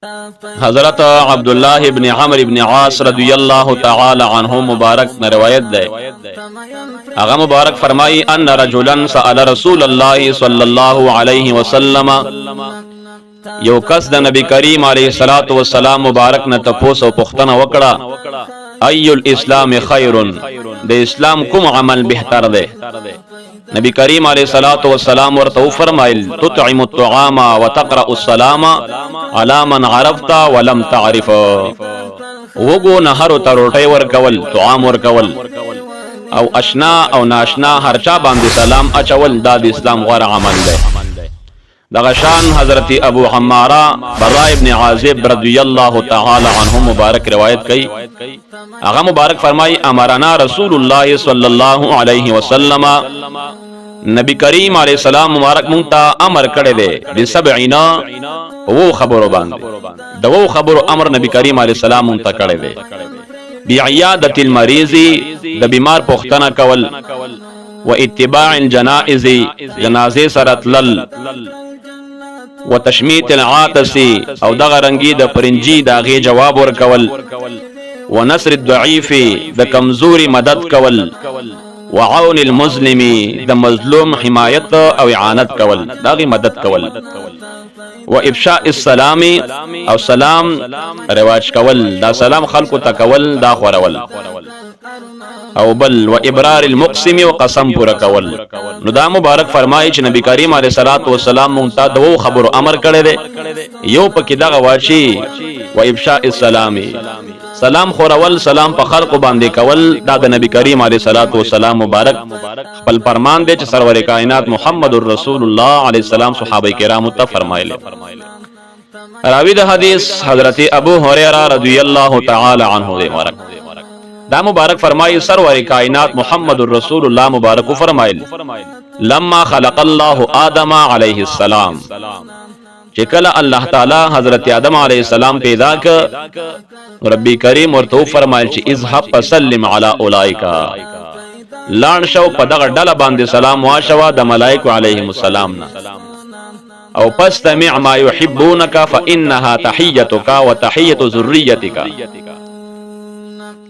حضرت عبداللہ ابن عمرو ابن عاص رضی اللہ تعالی عنہ مبارک نے روایت دے اغا مبارک فرمائی ان رجلا سأل رسول اللہ صلی اللہ علیہ وسلم یو کس د نبی کریم علیہ الصلوۃ والسلام مبارک نے تپوس او پختنه وکړه ای الاسلام خیر د اسلام کوم عمل بهتر ده نبی کریم علیہ الصلوۃ والسلام ورته فرمایل تطعم الطعام وتقرأ السلام على من عرفت ولم تعرف وګو نهر تروټي ورکول طعام ورکول او اشنا او ناشنا هرچا باندې سلام اچول دا د اسلام غوره عمل ده دغشان حضرت ابو حمارہ برا ابن عازب رضی اللہ تعالی عنہ مبارک روایت کئی آغا مبارک فرمائی امرنا رسول اللہ صلی اللہ علیہ وسلم نبی کریم علیہ السلام مبارک منتا امر کڑے دے بسبعینا وہ خبرو باندے دو خبرو امر نبی کریم علیہ السلام منتا کڑے دے بعیادت المریضی دا بیمار پختنا کول و اتباع الجنائز جنازے سرت لل و تشمیت العاطسی او دغه رنگی د پرنجی دا غي جواب ورکول و نصر الضعیف د کمزوری مدد کول و عون المظلم د مظلوم حمایت او اعانت کول دا غي مدد کول و افشاء السلام او سلام رواج کول دا سلام خلق تکول دا خورول او بل و ابرار المقسم و قسم پورا کول نو دا مبارک فرمایي چې نبی کریم علیه الصلاۃ والسلام مونږ ته دو خبر امر کړی دی یو پکې دغه واچی و افشاء السلام سلام خورول سلام په خلق باندې کول دا د نبی کریم علیه الصلاۃ والسلام مبارک خپل فرمان دی چې سرور کائنات محمد رسول الله علیه السلام صحابه کرام ته فرمایله راوی د حدیث حضرت ابو هريره رضی الله تعالی عنہ دی مبارک دا مبارک فرمائی سرور کائنات محمد رسول اللہ مبارک فرمائل لما خلق اللہ آدم علیہ السلام چکل اللہ تعالی حضرت آدم علیہ السلام پیدا کر ربی کریم ورتو فرمائل چی اذهب فسلم علی اولائکا لان شو پدغ ڈل باند سلام واشوا دا ملائکو علیہم السلام او پستمع ما یحبونکا فإنها تحیتکا و تحیت ذریتکا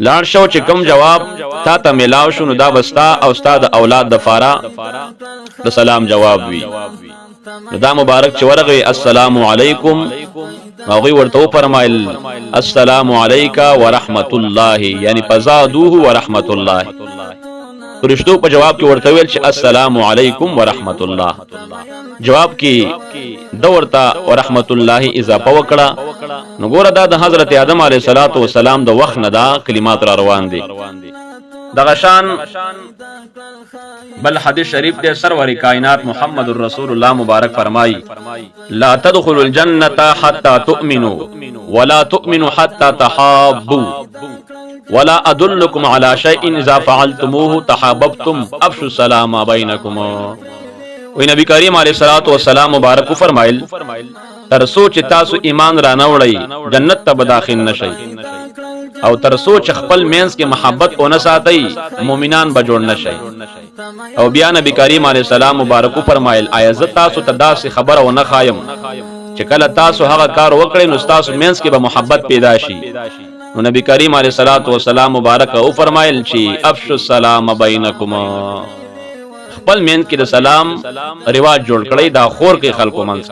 لاړ شو چې کوم جواب تا ته ملاو شو نو دا بستا او استاد اولاد د فارا د سلام جواب وی نو دا مبارک چې ورغی السلام علیکم هغه ورته فرمایل السلام علیکا ورحمت الله یعنی فزادوه ورحمت الله فرشتو په جواب کې ورته ویل چې السلام علیکم ورحمت الله جواب کې دورتا ورحمت الله اضافه وکړه نو ګوره دا د حضرت آدم علیه الصلاۃ والسلام د وخت نه دا کلمات را روان دي دغه شان بل حدیث شریف دے سرور کائنات محمد رسول اللہ مبارک فرمائی لا تدخلوا الجنة حتى تؤمنوا ولا تؤمنوا حتى تحابوا ولا ادلکم على شيء اذا فعلتموه تحاببتم افشوا السلام بینکم وی نبی کریم علیہ الصلوۃ والسلام مبارک فرمایل تر سوچ تاسو ایمان را نوړی جنت ته داخل نشئ او تر سوچ خپل مینس کې محبت او نه ساتي مؤمنان به جوړ نشئ او بیا نبی کریم علیہ السلام مبارک فرمایل آیز تاسو ته داسې خبر او نه خایم چې کله تاسو هغه کار وکړئ نو تاسو مینس کې به محبت پیدا شي نو نبی کریم علیہ الصلوۃ والسلام مبارک او فرمایل چې افشوا السلام بینکم خپل مین کې د سلام رواج جوړ کړی دا خور کې خلکو منځ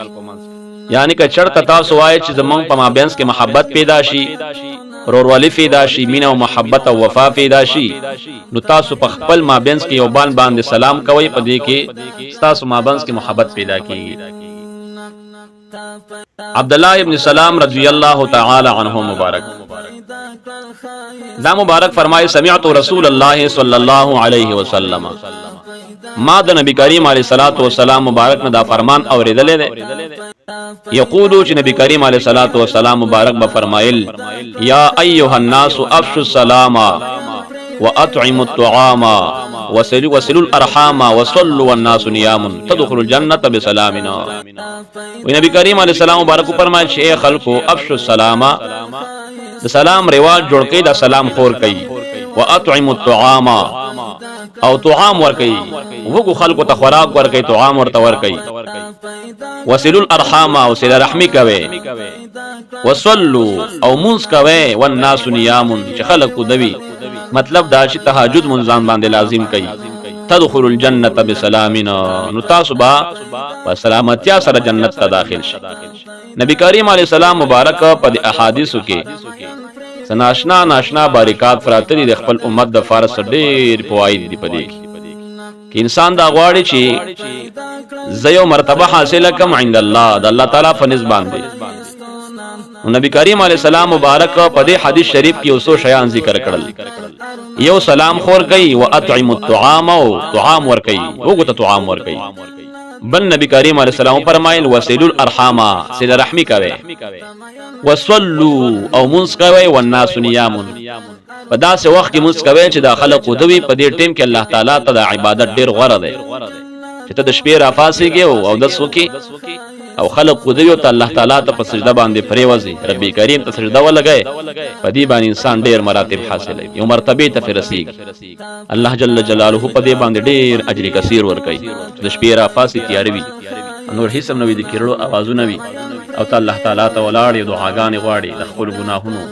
یعنی که چرته تاسو وایي چې زمونږ په مابینس کې محبت پیدا شي روروالی پیدا شي مینه او محبت او وفا پیدا شي نو تاسو په خپل مابینس کې یو بان باندې سلام کوئ په دې کې تاسو مابینس کې محبت پیدا کیږي عبداللہ ابن سلام رضی اللہ تعالی عنہ مبارک دا مبارک فرمائے سمعت رسول اللہ صلی اللہ علیہ وسلم ما دا نبی کریم علیہ الصلوۃ والسلام مبارک نے دا فرمان اوریدلے دے یقولو چې نبی کریم علیہ الصلوۃ والسلام مبارک با فرمائل یا ایها الناس افشوا السلام واطعموا الطعام وصلوا الارحام وصلوا والناس نيام تدخلوا الجنة بسلامنا نبی کریم علیہ السلام مبارک فرمائل چې اے خلقو افشوا السلام دا سلام رواج جوړ کړئ دا سلام خور کړئ واطعموا الطعام او طعام ور کړئ وګو خلقو ته خوراک ور کړئ طعام ورته ور کړئ وصلوا الارحام او صله رحمی کوي، وصلوا او منس کوي، والناس نيام چې خلق دوی، مطلب دا چې تهجد منځان باندې لازم کوي. تدخل الجنه بسلامنا، نو تاسو با په سلامتیا سره جنت ته داخل شئ. نبی کریم علیه السلام مبارک په احادیثو کې سناشنا ناشنا باریکات فراتری د خپل امت د فارس ډېر فواید دی پدې کې انسان دا غواړي چې زيو مرتبه حاصله کم عند الله، د الله تعالی په نسبت باندې. نبی کریم علیه السلام مبارک په دې حدیث شریف کې اوسو شیان ذکر کړل. یو سلام خور کوي، واطعم الطعام، او طعام ور کوي، وګته طعام ور کوي. بل نبی کریم علیہ السلام فرمایل وصلوا الارحام، صله رحمی کوي، وصلوا او منس کوي، والناس نيام، په داسې وخت کې منس کوي چې د خلق دوی په دې ټیم کې الله تعالی ته د عبادت ډیر غوړه ده چې ته د شپې را فاسيږي او د سوکي او خلق دوی ته الله تعالی ته په سجده باندې پریوځي، ربي کریم ته سجده ولګي، په دې باندې انسان ډیر مراتب حاصلوي، یو مرتبه ته رسیږي. الله جل جلاله په دې باندې ډیر اجر کثیر ورکړي. د شپې را فاسي تیاروي، نور هیڅ هم نوې د کېرلو اوازونه وي، او ته الله تعالی ته ولاړې دعاګانې غواړي د خپل ګناهونو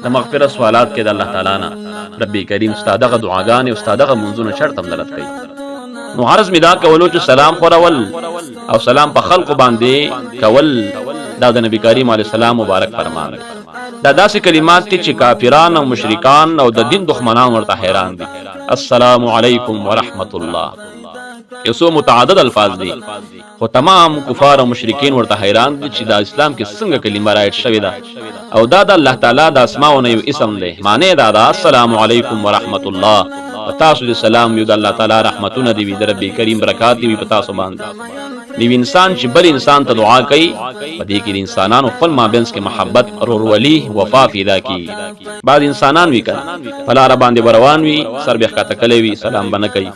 د مغفرت سوالات کې د الله تعالی نه. ربي کریم ستاسو دغه دعاګانې او ستاسو دغه منځونه شرط هم درته کوي. نو عرض می دا کولو چې سلام خورول او سلام په خلق باندې کول دا د نبی کریم علیه السلام مبارک فرمان. دا داسې کلمات دي چې کافران او مشرکان او د دین دښمنان ورته حیران دي. السلام علیکم ورحمت الله، یسو متعدد الفاظ دي، خو تمام کفار او مشرکین ورته حیران دي چې د اسلام کې څنګه کلمه رایت شوې ده. او دا د الله تعالی د اسماءونو یو اسم دی، معنی دا ده السلام علیکم ورحمت الله. تاسو دې سلام یو د الله تعالی رحمتونه دی، د رب کریم برکات دی په تاسو باندې. دی انسان چې بل انسان ته دعا کوي، په دې کې انسانانو خپل مابینس کې محبت، ورورولي، وفا پیدا کی. بعض انسانان وی کړه فلاره باندې بروان وی، سر به ښکته کړي وی، سلام بنه کوي،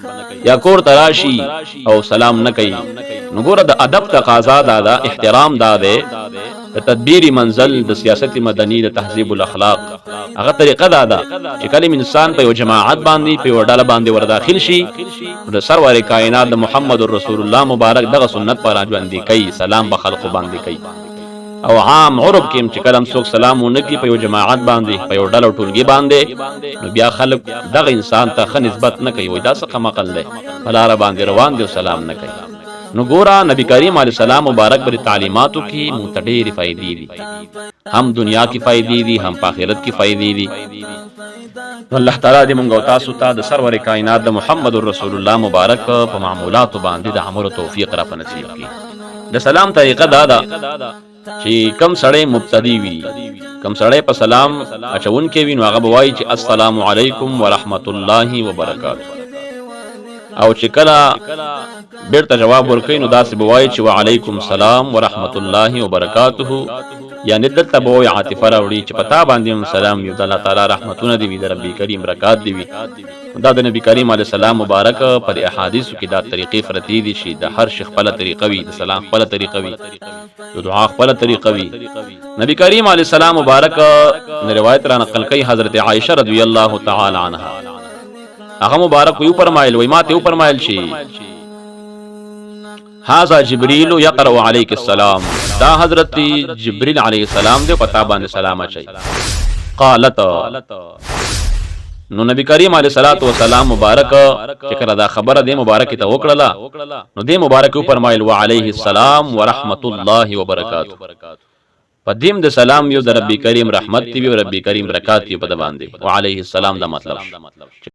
یا کور تراشی او سلام نه کوي. نو ګوره د ادب تقاضا دا احترام دا ده، د تدبیر منزل، د سیاست مدنی، د تهذیب الاخلاق هغه طریقه دا چې کله انسان په یو جماعت باندې په یو ډله باندې ور داخل شي، د سرور کائنات د محمد رسول الله مبارک دغه سنت پر ژوندۍ کوي، سلام به خلق باندې کوي. او عام عرب کې چې کلم څوک سلام ونکي په یو جماعت باندې په یو ډله ټولګي باندې، نو بیا خلق دغه انسان ته ښه نسبت نه کوي، وای دا څه قمقل دی، په لاره باندې روان دی او سلام نه کوي. نو ګورا نبی کریم علیه السلام مبارک بر تعلیماتو کې متډیر فائدې دي، هم دنیا کې فائدې دي، هم په آخرت کې فائدې دي. الله تعالی دې مونږ او تاسو ته د سرور کائنات د محمد رسول الله مبارک په معمولات باندې د عمل توفیق را نصیب کړي. د سلام طریقه دا ده چې کم سړی مبتدی وي، کم سړی په سلام اچون کې وي، نو هغه بوایي چې السلام علیکم ورحمت الله وبرکاته، او چې کله بیرته جواب ورکوي نو داسې بوایي چې وعلیکم السلام ورحمت الله وبرکاته. یعنی دلته به عاطفه راوړي چې پتا باندې سلام یو د الله تعالی رحمتونه دی، د رب کریم برکات دی. دا د نبی کریم علیه السلام مبارک پر احادیثو کې دا طریقې فرتی دي چې د هر شي خپل طریقه وي، د سلام خپل طریقه وي، د دعا خپل طریقه وي. نبی کریم علیه السلام مبارک روایت را نقل کوي حضرت عائشه رضی الله تعالی عنها، هغه مبارک یو فرمایل، وای ما ته یو فرمایل شي هذا جبريل يقرأ عليك السلام، دا حضرت جبريل علیہ السلام دے پتا باندې سلام اچي. قالت نو نبی کریم علیہ الصلوۃ والسلام مبارک چې کړه دا خبره دې مبارک ته وکړه، نو دې مبارک فرمایل وعليه السلام ورحمت الله وبرکاته. پدیم د سلام یو د رب کریم رحمت دی او رب کریم برکات دی په باندې، وعليه السلام دا مطلب